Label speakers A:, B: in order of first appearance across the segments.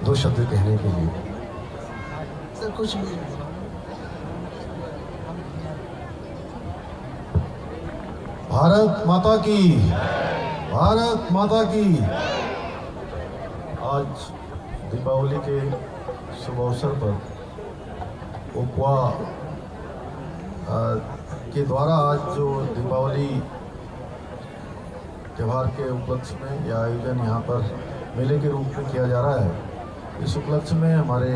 A: दो शब्द कहने के लिए।
B: सर कुछ भी।
A: भारत माता की, भारत माता की। आज दीपावली के शुभ अवसर पर उपवा के द्वारा आज जो दीपावली त्यौहार के उपलक्ष्य में यह आयोजन यहाँ पर मेले के रूप में किया जा रहा है, इस उपलक्ष्य में हमारे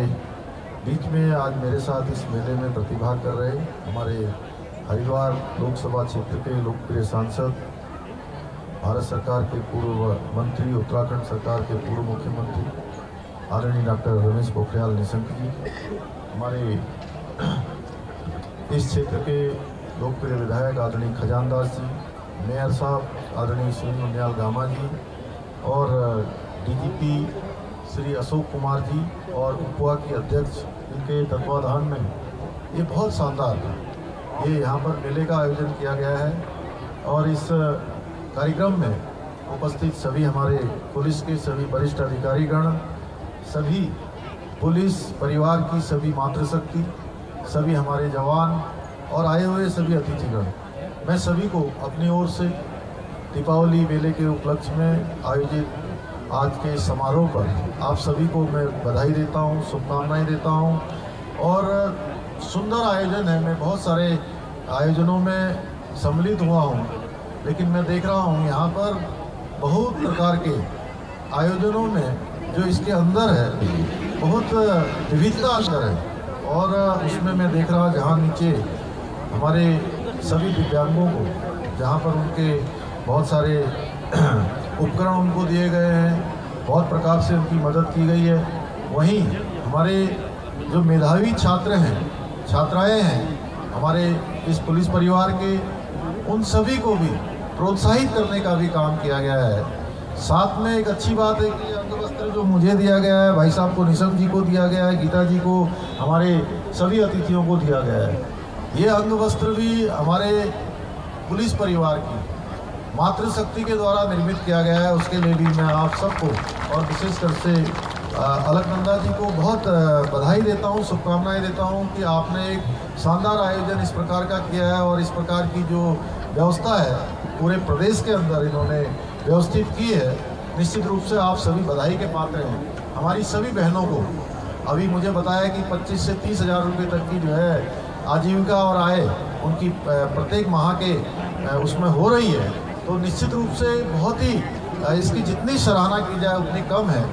A: बीच में आज मेरे साथ इस मेले में प्रतिभाग कर रहे हमारे हरिद्वार लोकसभा क्षेत्र के लोकप्रिय सांसद, भारत सरकार के पूर्व मंत्री, उत्तराखंड सरकार के पूर्व मुख्यमंत्री आदरणीय डॉक्टर रमेश पोखरियाल निशंक जी, हमारे इस क्षेत्र के लोकप्रिय विधायक आदरणीय खजानदास जी, मेयर साहब आदरणीय श्री उनियाल गामा जी और डीजीपी श्री अशोक कुमार जी और उपवा के अध्यक्ष, इनके तत्वाधान में ये बहुत शानदार ये यहाँ पर मेले का आयोजन किया गया है। और इस कार्यक्रम में उपस्थित सभी हमारे पुलिस के सभी वरिष्ठ अधिकारीगण, सभी पुलिस परिवार की सभी मातृशक्ति, सभी हमारे जवान और आए हुए सभी अतिथिगण, मैं सभी को अपनी ओर से दीपावली मेले के उपलक्ष्य में आयोजित आज के समारोह पर आप सभी को मैं बधाई देता हूं, शुभकामनाएं देता हूं। और सुंदर आयोजन है, मैं बहुत सारे आयोजनों में सम्मिलित हुआ हूं, लेकिन मैं देख रहा हूं यहाँ पर बहुत प्रकार के आयोजनों में जो इसके अंदर है बहुत विविधता अंदर है। और उसमें मैं देख रहा जहाँ नीचे हमारे सभी दिव्यांगों को, जहाँ पर उनके बहुत सारे उपकरण उनको दिए गए हैं, बहुत प्रकार से उनकी मदद की गई है, वहीं हमारे जो मेधावी छात्र हैं, छात्राएं हैं हमारे इस पुलिस परिवार के, उन सभी को भी प्रोत्साहित करने का भी काम किया गया है। साथ में एक अच्छी बात है कि अंग वस्त्र जो मुझे दिया गया है, भाई साहब को, निशंक जी को दिया गया है, गीता जी को, हमारे सभी अतिथियों को दिया गया है। ये अंग वस्त्र भी हमारे पुलिस परिवार की मातृशक्ति के द्वारा निर्मित किया गया है। उसके लिए भी मैं आप सबको और विशेषकर से अलकनंदा जी को बहुत बधाई देता हूं, शुभकामनाएं देता हूं कि आपने एक शानदार आयोजन इस प्रकार का किया है और इस प्रकार की जो व्यवस्था है पूरे प्रदेश के अंदर इन्होंने व्यवस्थित की है। निश्चित रूप से आप सभी बधाई के पात्र हैं। हमारी सभी बहनों को अभी मुझे बताया कि 25 से 30 हज़ार रुपये तक की जो है आजीविका और आय उनकी प्रत्येक माह के उसमें हो रही है। तो निश्चित रूप से बहुत ही इसकी जितनी सराहना की जाए उतनी कम है।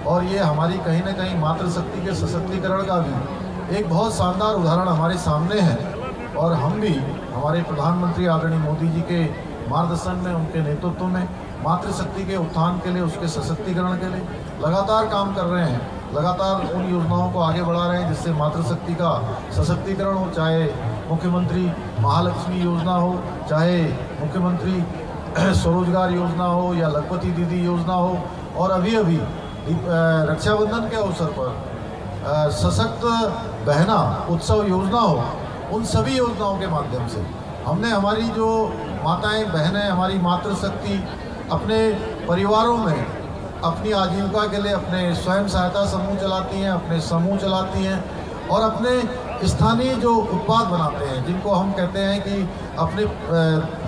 A: और ये हमारी कहीं ना कहीं मातृशक्ति के सशक्तिकरण का भी एक बहुत शानदार उदाहरण हमारे सामने है। और हम भी हमारे प्रधानमंत्री आदरणीय मोदी जी के मार्गदर्शन में, उनके नेतृत्व में मातृशक्ति के उत्थान के लिए, उसके सशक्तिकरण के लिए लगातार काम कर रहे हैं, लगातार उन योजनाओं को आगे बढ़ा रहे हैं जिससे मातृशक्ति का सशक्तिकरण हो, चाहे मुख्यमंत्री महालक्ष्मी योजना हो, चाहे मुख्यमंत्री स्वरोजगार योजना हो या लखपति दीदी योजना हो, और अभी अभी रक्षाबंधन के अवसर पर सशक्त बहना उत्सव योजना हो। उन सभी योजनाओं के माध्यम से हमने हमारी जो माताएं बहनें, हमारी मातृशक्ति अपने परिवारों में अपनी आजीविका के लिए अपने स्वयं सहायता समूह चलाती हैं, अपने समूह चलाती हैं और अपने स्थानीय जो उत्पाद बनाते हैं, जिनको हम कहते हैं कि अपने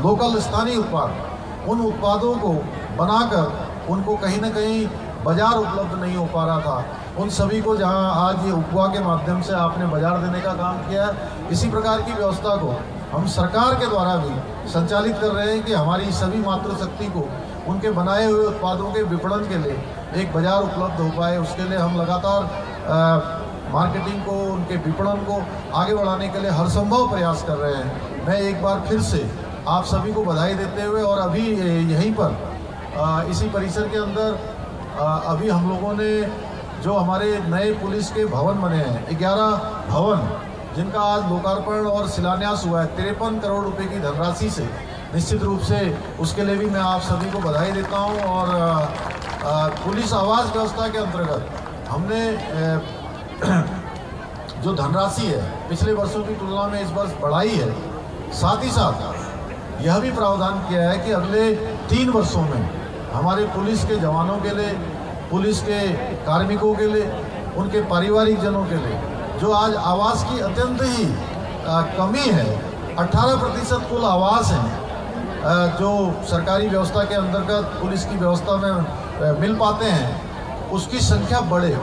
A: लोकल स्थानीय उत्पाद, उन उत्पादों को बनाकर उनको कहीं ना कहीं बाजार उपलब्ध नहीं हो पा रहा था, उन सभी को जहां आज ये उपवा के माध्यम से आपने बाजार देने का काम किया है, इसी प्रकार की व्यवस्था को हम सरकार के द्वारा भी संचालित कर रहे हैं कि हमारी सभी मातृशक्ति को उनके बनाए हुए उत्पादों के विपणन के लिए एक बाजार उपलब्ध हो पाए। उसके लिए हम लगातार मार्केटिंग को, उनके विपणन को आगे बढ़ाने के लिए हर संभव प्रयास कर रहे हैं। मैं एक बार फिर से आप सभी को बधाई देते हुए, और अभी यहीं पर इसी परिसर के अंदर अभी हम लोगों ने जो हमारे नए पुलिस के भवन बने हैं, 11 भवन, जिनका आज लोकार्पण और शिलान्यास हुआ है 53 करोड़ रुपए की धनराशि से। निश्चित रूप से उसके लिए भी मैं आप सभी को बधाई देता हूं। और पुलिस आवास व्यवस्था के अंतर्गत हमने जो धनराशि है पिछले वर्षों की तुलना में इस वर्ष बढ़ाई है। साथ ही साथ यह भी प्रावधान किया है कि अगले 3 वर्षों में हमारे पुलिस के जवानों के लिए पुलिस के कार्मिकों के लिए, उनके पारिवारिक जनों के लिए, जो आज आवास की अत्यंत ही कमी है। 18% कुल आवास हैं जो सरकारी व्यवस्था के अंतर्गत पुलिस की व्यवस्था में मिल पाते हैं, उसकी संख्या बढ़े,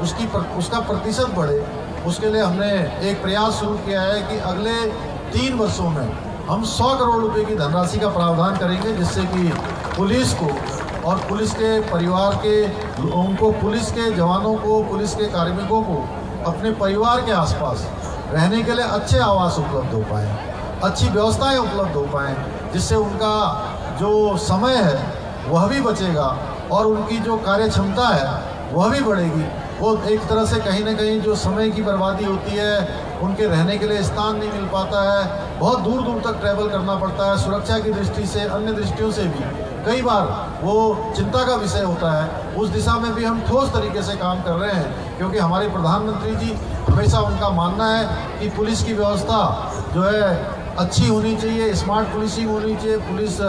A: उसका प्रतिशत बढ़े। उसके लिए हमने एक प्रयास शुरू किया है कि अगले 3 वर्षों में हम 100 करोड़ रुपए की धनराशि का प्रावधान करेंगे, जिससे कि पुलिस को और पुलिस के परिवार के लोगों को, पुलिस के जवानों को, पुलिस के कार्मिकों को अपने परिवार के आसपास रहने के लिए अच्छे आवास उपलब्ध हो पाएँ, अच्छी व्यवस्थाएं उपलब्ध हो पाएँ, जिससे उनका जो समय है वह भी बचेगा और उनकी जो कार्य क्षमता है वह भी बढ़ेगी। वो एक तरह से कहीं ना कहीं जो समय की बर्बादी होती है, उनके रहने के लिए स्थान नहीं मिल पाता है, बहुत दूर दूर तक ट्रैवल करना पड़ता है, सुरक्षा की दृष्टि से, अन्य दृष्टियों से भी कई बार वो चिंता का विषय होता है। उस दिशा में भी हम ठोस तरीके से काम कर रहे हैं, क्योंकि हमारे प्रधानमंत्री जी हमेशा उनका मानना है कि पुलिस की व्यवस्था जो है अच्छी होनी चाहिए, स्मार्ट पुलिसिंग होनी चाहिए। पुलिस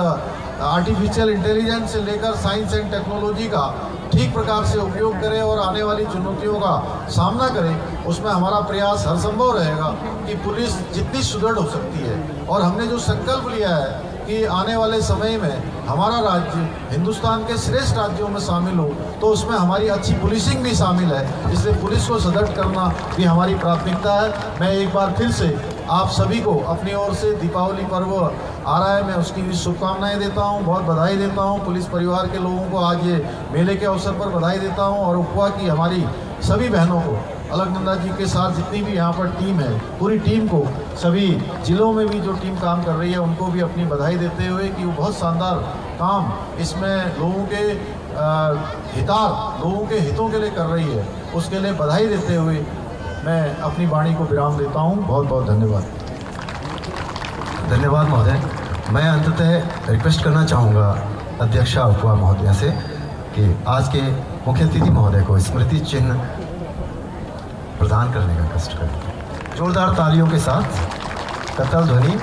A: आर्टिफिशियल इंटेलिजेंस से लेकर साइंस एंड टेक्नोलॉजी का ठीक प्रकार से उपयोग करें और आने वाली चुनौतियों का सामना करें। उसमें हमारा प्रयास हर संभव रहेगा कि पुलिस जितनी सुदृढ़ हो सकती है। और हमने जो संकल्प लिया है कि आने वाले समय में हमारा राज्य हिंदुस्तान के श्रेष्ठ राज्यों में शामिल हो, तो उसमें हमारी अच्छी पुलिसिंग भी शामिल है। इसलिए पुलिस को सुदृढ़ करना भी हमारी प्राथमिकता है। मैं एक बार फिर से आप सभी को अपनी ओर से दीपावली पर्व आ रहा है, मैं उसकी भी शुभकामनाएं देता हूं, बहुत बधाई देता हूं। पुलिस परिवार के लोगों को आज ये मेले के अवसर पर बधाई देता हूं और उपवा की हमारी सभी बहनों को, अलकनंदा जी के साथ जितनी भी यहाँ पर टीम है, पूरी टीम को, सभी जिलों में भी जो टीम काम कर रही है उनको भी अपनी बधाई देते हुए कि वो बहुत शानदार काम इसमें लोगों के लोगों के हितों के लिए कर रही है, उसके लिए बधाई देते हुए मैं अपनी वाणी को विराम देता हूँ। बहुत बहुत धन्यवाद।
C: धन्यवाद महोदय। मैं अंततः रिक्वेस्ट करना चाहूँगा अध्यक्षा उपवा महोदया से कि आज के मुख्य अतिथि महोदय को स्मृति चिन्ह प्रदान करने का कष्ट करें। जोरदार तालियों के साथ करताल ध्वनि